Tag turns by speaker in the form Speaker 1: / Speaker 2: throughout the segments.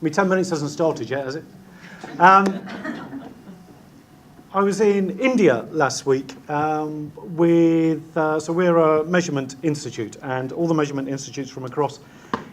Speaker 1: My 10 minutes hasn't started yet, has it? I was in India last week so we're a measurement institute, and all the measurement institutes from across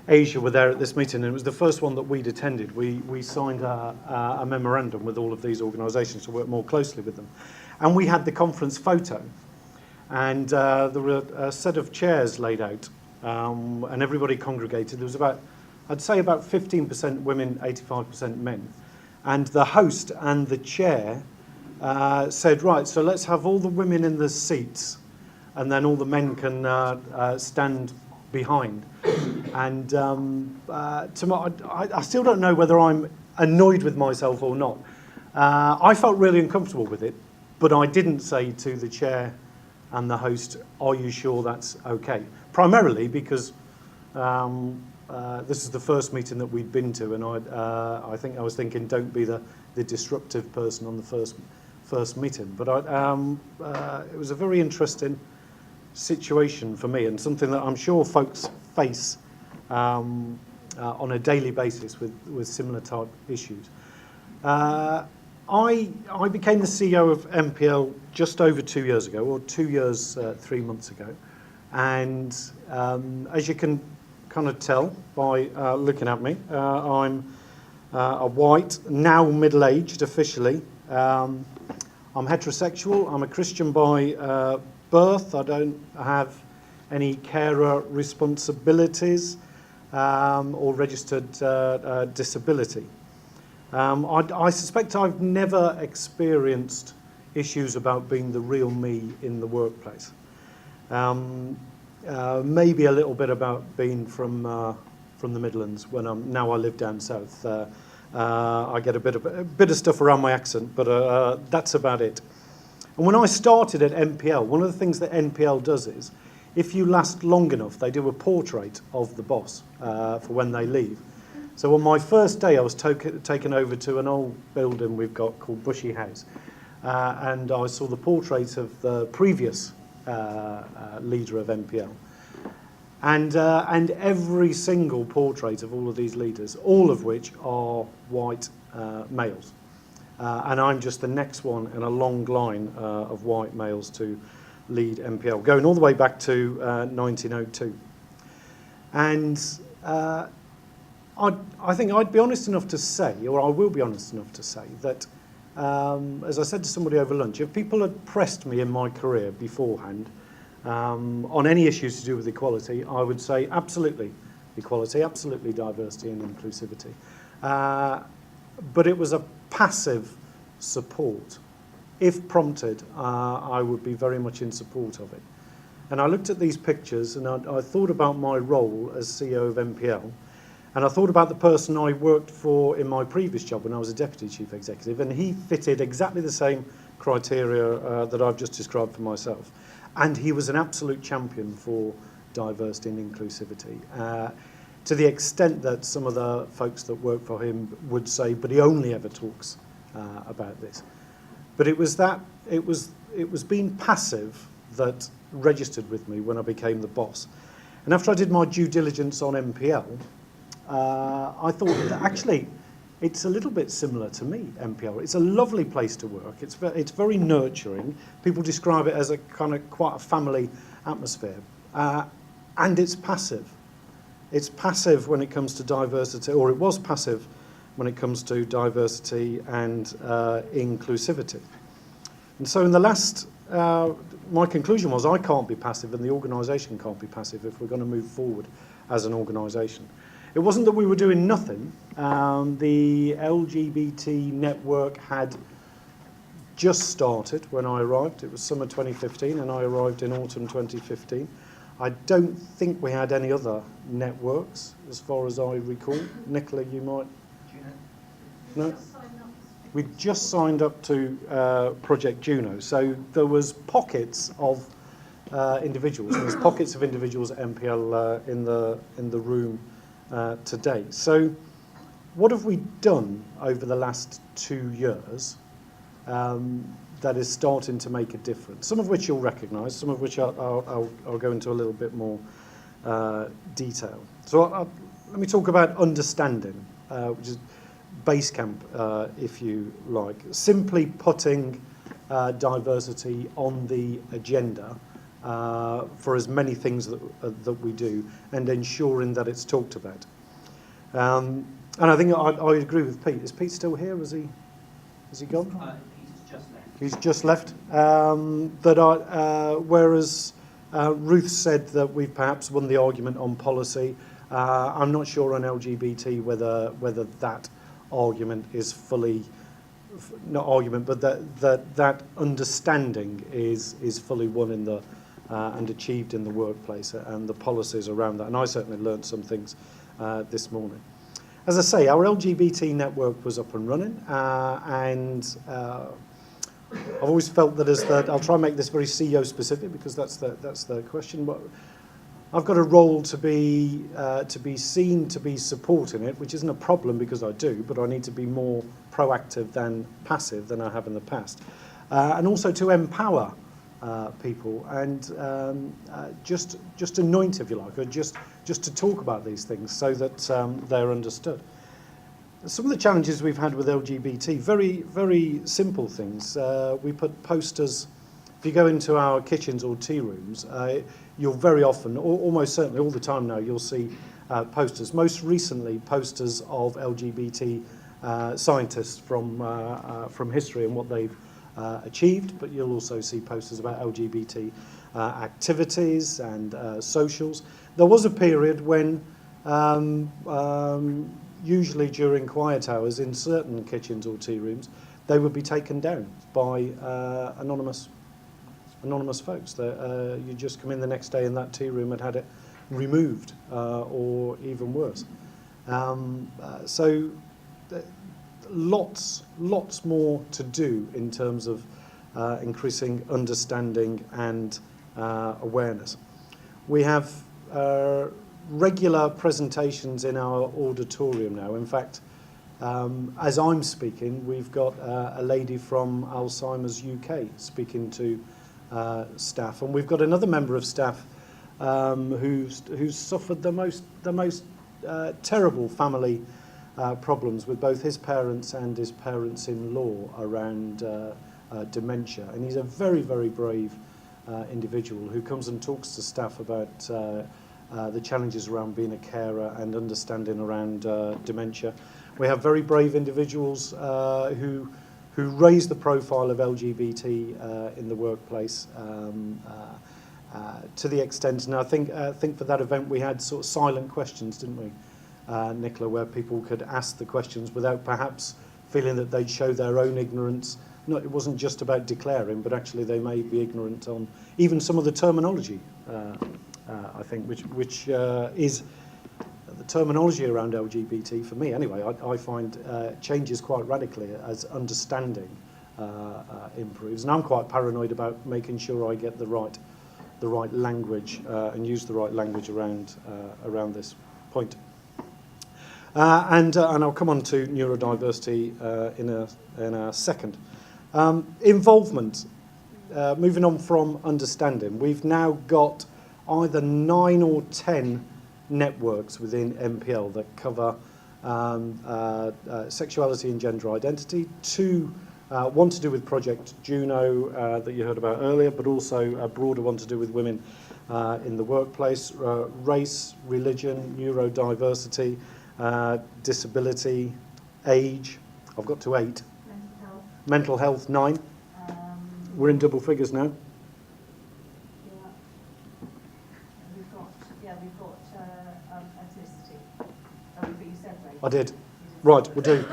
Speaker 1: Asia were there at this meeting, and it was the first one that we'd attended. We signed a memorandum with all of these organisations to work more closely with them. And we had the conference photo, and there were a set of chairs laid out, and everybody congregated. There was I'd say about 15% women, 85% men. And the host and the chair said, right, so let's have all the women in the seats, and then all the men can stand behind. And I still don't know whether I'm annoyed with myself or not. I felt really uncomfortable with it, but I didn't say to the chair and the host, are you sure that's okay? Primarily because this is the first meeting that we'd been to, and I think I was thinking, don't be the disruptive person on the first meeting. But it was a very interesting situation for me, and something that I'm sure folks face on a daily basis with similar type issues. I became the CEO of MPL just over 2 years ago, or 2 years, 3 months ago. And as you can kind of tell by looking at me, I'm a white, now middle-aged officially. I'm heterosexual. I'm a Christian by birth. I don't have any carer responsibilities or registered disability. I suspect I've never experienced issues about being the real me in the workplace. Maybe a little bit about being from the Midlands when now I live down south. I get a bit of stuff around my accent, but that's about it. And when I started at NPL, one of the things that NPL does is, if you last long enough, they do a portrait of the boss for when they leave. So on my first day, I was taken over to an old building we've got called Bushy House, and I saw the portrait of the previous leader of NPL. And every single portrait of all of these leaders, all of which are white males. And I'm just the next one in a long line of white males to lead MPL, going all the way back to 1902. And I think I'd be honest enough to say, or I will be honest enough to say, that as I said to somebody over lunch, if people had pressed me in my career beforehand on any issues to do with equality, I would say absolutely equality, absolutely diversity and inclusivity. But it was a passive support. If prompted, I would be very much in support of it. And I looked at these pictures, and I thought about my role as CEO of MPL, and I thought about the person I worked for in my previous job when I was a deputy chief executive, and he fitted exactly the same criteria that I've just described for myself. And he was an absolute champion for diversity and inclusivity, to the extent that some of the folks that work for him would say, but he only ever talks about this. But it was being passive that registered with me when I became the boss. And after I did my due diligence on MPL, I thought that actually it's a little bit similar to me, MPL. It's a lovely place to work. It's very nurturing. People describe it as a kind of quite a family atmosphere. And it's passive. It's passive when it comes to diversity, or it was passive when it comes to diversity and inclusivity. And so in the last, my conclusion was I can't be passive and the organisation can't be passive if we're going to move forward as an organisation. It wasn't that we were doing nothing. The LGBT network had just started when I arrived. It was summer 2015 and I arrived in autumn 2015. I don't think we had any other networks as far as I recall. Nicola, you might? No? We just signed up to Project Juno. So there was pockets of individuals. There's pockets of individuals at MPL in the room today. So what have we done over the last 2 years that is starting to make a difference? Some of which you'll recognise, some of which I'll go into a little bit more detail. So let me talk about understanding. which is base camp, if you like. Simply putting diversity on the agenda for as many things that we do, and ensuring that it's talked about. And I think I agree with Pete. Is Pete still here? Has he gone?
Speaker 2: He's just left.
Speaker 1: He's just left. Whereas Ruth said that we've perhaps won the argument on policy, I'm not sure on LGBT whether that argument is fully, not argument, but that understanding is fully won in the and achieved in the workplace, and the policies around that. And I certainly learned some things this morning. As I say, our LGBT network was up and running, and I've always felt that I'll try and make this very CEO specific because that's the question. But I've got a role to be seen to be supporting it, which isn't a problem because I do, but I need to be more proactive than passive than I have in the past, and also to empower people and just anoint, if you like, or just to talk about these things so that they're understood. Some of the challenges we've had with LGBT, very, very simple things. We put posters. If you go into our kitchens or tea rooms, you'll very often, almost certainly all the time now, you'll see posters. Most recently, posters of LGBT scientists from history and what they've achieved, but you'll also see posters about LGBT activities and socials. There was a period when, usually during quiet hours in certain kitchens or tea rooms, they would be taken down by anonymous folks. You just come in the next day in that tea room and had it removed, or even worse. So lots more to do in terms of increasing understanding and awareness. We have regular presentations in our auditorium now. In fact, as I'm speaking, we've got a lady from Alzheimer's UK speaking to staff, and we've got another member of staff who's suffered the most terrible family problems with both his parents and his parents-in-law around dementia. And he's a very, very brave individual who comes and talks to staff about the challenges around being a carer and understanding around dementia. We have very brave individuals who raise the profile of LGBT in the workplace to the extent, and I think for that event we had sort of silent questions, didn't we, Nicola, where people could ask the questions without perhaps feeling that they'd show their own ignorance. No, it wasn't just about declaring, but actually they may be ignorant on even some of the terminology, I think, which is the terminology around LGBT, for me anyway, I find changes quite radically as understanding improves. And I'm quite paranoid about making sure I get the right language and use the right language around this point. And I'll come on to neurodiversity in a second. Involvement. Moving on from understanding, we've now got either 9 or 10 networks within MPL that cover sexuality and gender identity. 2, one to do with Project Juno that you heard about earlier, but also a broader one to do with women in the workplace, race, religion, neurodiversity, disability, age. I've got to 8. Mental health 9. We're in double figures now.
Speaker 3: We've got ethnicity. Oh, but you said race.
Speaker 1: I did. Right, we'll do.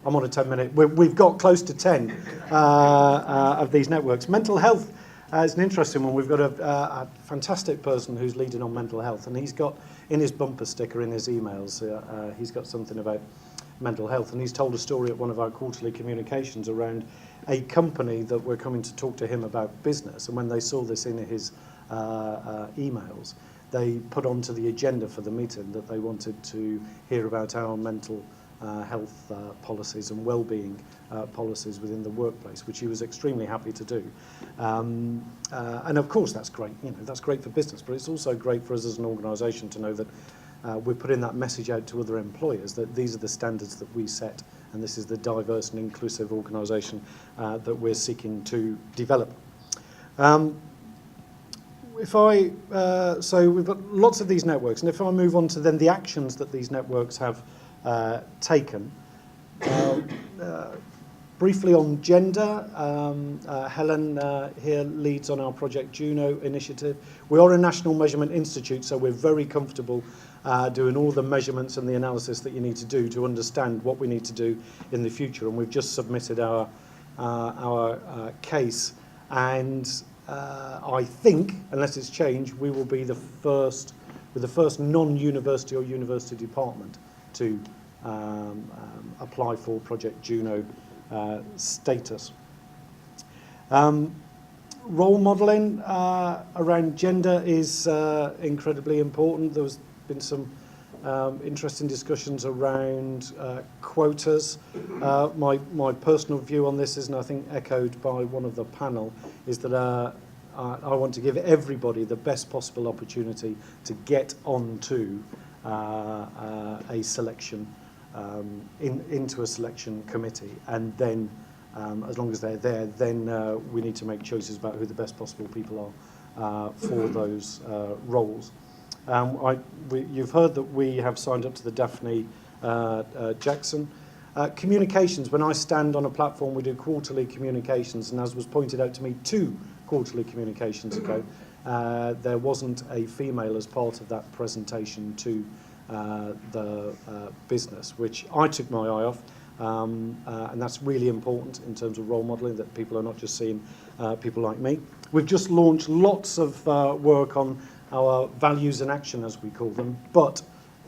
Speaker 1: I'm on a 10-minute. We've got close to 10 of these networks. Mental health is an interesting one. We've got a fantastic person who's leading on mental health, and he's got in his bumper sticker, in his emails, he's got something about mental health, and he's told a story at one of our quarterly communications around a company that we're coming to talk to him about business, and when they saw this in his emails, they put onto the agenda for the meeting that they wanted to hear about our mental health policies and well-being policies within the workplace, which he was extremely happy to do. And of course that's great, that's great for business, but it's also great for us as an organisation to know that we're putting that message out to other employers that these are the standards that we set, and this is the diverse and inclusive organisation that we're seeking to develop. So we've got lots of these networks, and if I move on to then the actions that these networks have taken. Briefly on gender, Helen here leads on our Project Juno initiative. We are a national measurement institute, so we're very comfortable doing all the measurements and the analysis that you need to do to understand what we need to do in the future. And we've just submitted our case, and I think, unless it's changed, we will be the first non-university or university department to apply for Project Juno status. Role modelling around gender is incredibly important. There's been some interesting discussions around quotas. My personal view on this is, and I think echoed by one of the panel, is that I want to give everybody the best possible opportunity to get onto a selection into a selection committee, and then as long as they're there, then we need to make choices about who the best possible people are for those roles. You've heard that we have signed up to the Daphne Jackson. Communications, when I stand on a platform, we do quarterly communications, and as was pointed out to me 2 quarterly communications ago, there wasn't a female as part of that presentation to the business, which I took my eye off, and that's really important in terms of role modelling, that people are not just seeing people like me. We've just launched lots of work on our values and action, as we call them, but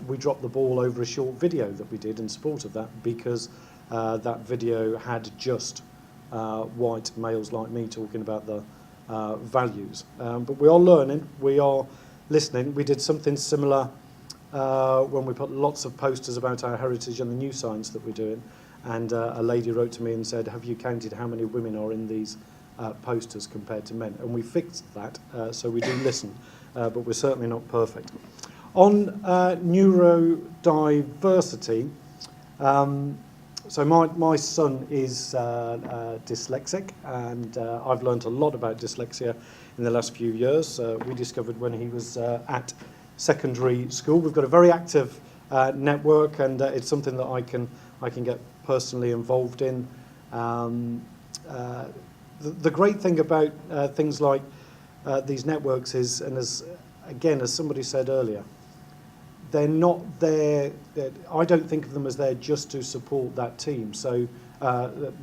Speaker 1: we dropped the ball over a short video that we did in support of that, because that video had just white males like me talking about the values. But we are learning, we are listening. We did something similar when we put lots of posters about our heritage and the new science that we're doing, and a lady wrote to me and said, have you counted how many women are in these posters compared to men? And we fixed that, so we do listen, but we're certainly not perfect. On neurodiversity, so my son is dyslexic, and I've learned a lot about dyslexia in the last few years. We discovered when he was at secondary school. We've got a very active network, and it's something that I can get personally involved in. The great thing about things like these networks is, and as somebody said earlier, they're not there. I don't think of them as there just to support that team. So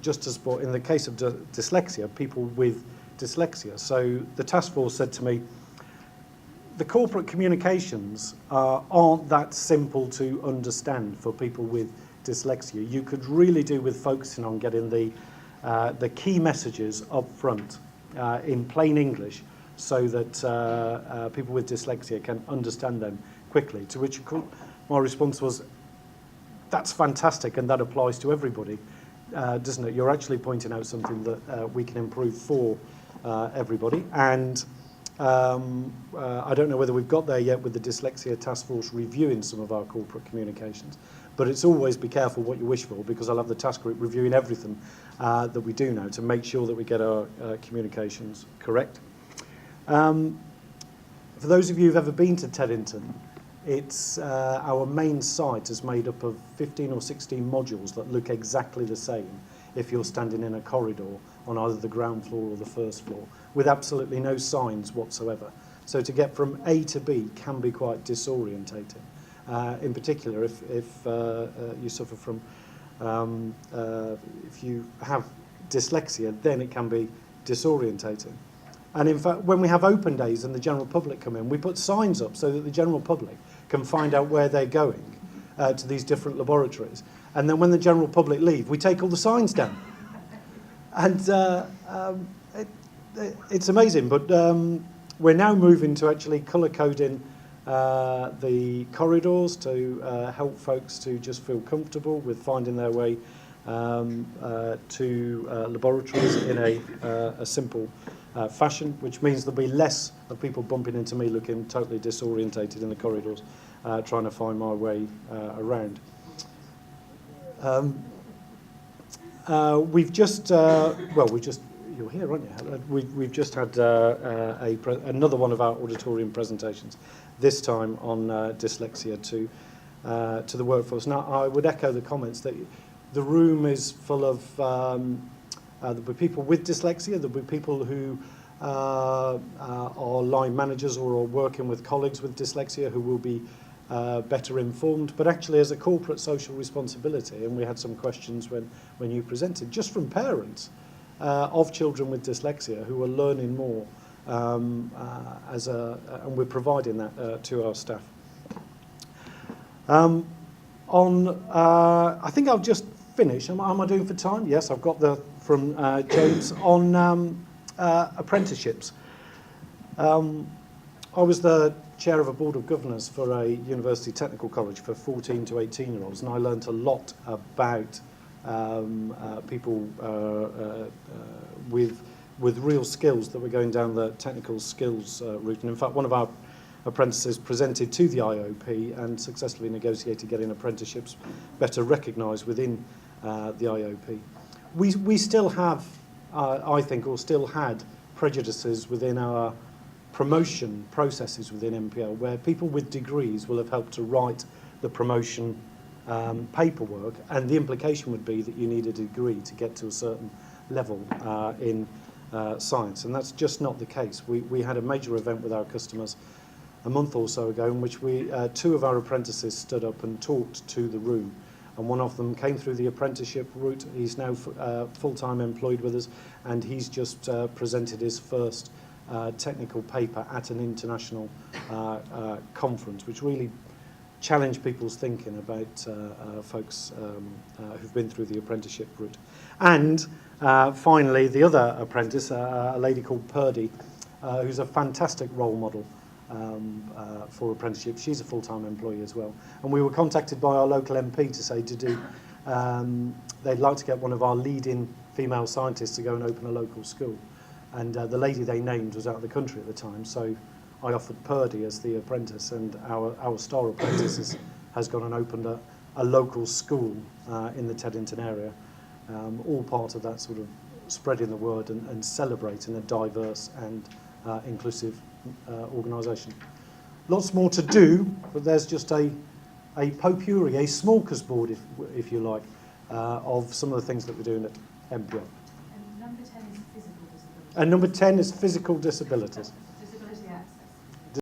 Speaker 1: just to support, in the case of dyslexia, people with dyslexia. So the task force said to me, the corporate communications aren't that simple to understand for people with dyslexia. You could really do with focusing on getting the key messages up front in plain English, so that people with dyslexia can understand them quickly. To which my response was, that's fantastic, and that applies to everybody, doesn't it? You're actually pointing out something that we can improve for everybody. And I don't know whether we've got there yet with the Dyslexia Task Force reviewing some of our corporate communications, but it's always be careful what you wish for, because I'll have the task group reviewing everything that we do now to make sure that we get our communications correct. For those of you who've ever been to Teddington, it's our main site is made up of 15 or 16 modules that look exactly the same if you're standing in a corridor on either the ground floor or the first floor, with absolutely no signs whatsoever. So to get from A to B can be quite disorientating. In particular, if you suffer from, if you have dyslexia, then it can be disorientating. And in fact, when we have open days and the general public come in, we put signs up so that the general public can find out where they're going to these different laboratories. And then when the general public leave, we take all the signs down. And it's amazing, but we're now moving to actually colour coding the corridors to help folks to just feel comfortable with finding their way to laboratories in a simple fashion, which means there'll be less of people bumping into me looking totally disorientated in the corridors, trying to find my way around. We've just, you're here, aren't you? We've just had another one of our auditorium presentations, this time on dyslexia to the workforce. Now, I would echo the comments that the room is full of there'll be people with dyslexia, there'll be people who are line managers or are working with colleagues with dyslexia who will be better informed, but actually as a corporate social responsibility, and we had some questions when you presented, just from parents of children with dyslexia who are learning more, and we're providing that to our staff. I think I'll just finish. Am I doing for time? Yes, I've got from James on apprenticeships. I was the chair of a board of governors for a university technical college for 14 to 18-year-olds, and I learnt a lot about people with real skills that were going down the technical skills route. And in fact, one of our apprentices presented to the IOP and successfully negotiated getting apprenticeships better recognised within the IOP. We still have, I think, or still had prejudices within our promotion processes within MPL, where people with degrees will have helped to write the promotion paperwork, and the implication would be that you need a degree to get to a certain level in science, and that's just not the case. We had a major event with our customers a month or so ago in which two of our apprentices stood up and talked to the room, and one of them came through the apprenticeship route. He's now full-time employed with us, and he's just presented his first technical paper at an international conference, which really challenged people's thinking about folks who've been through the apprenticeship route. And finally, the other apprentice, a lady called Purdy, who's a fantastic role model for apprenticeship. She's a full-time employee as well. And we were contacted by our local MP to say they'd like to get one of our leading female scientists to go and open a local school. And the lady they named was out of the country at the time, so I offered Purdy as the apprentice, and our star apprentice has gone and opened a local school in the Teddington area, all part of that sort of spreading the word and celebrating a diverse and inclusive organisation. Lots more to do, but there's just a potpourri, a smorgasbord, if you like, of some of the things that we're doing at MPL.
Speaker 3: And number 10 is physical disability.
Speaker 1: And number 10 is physical disabilities.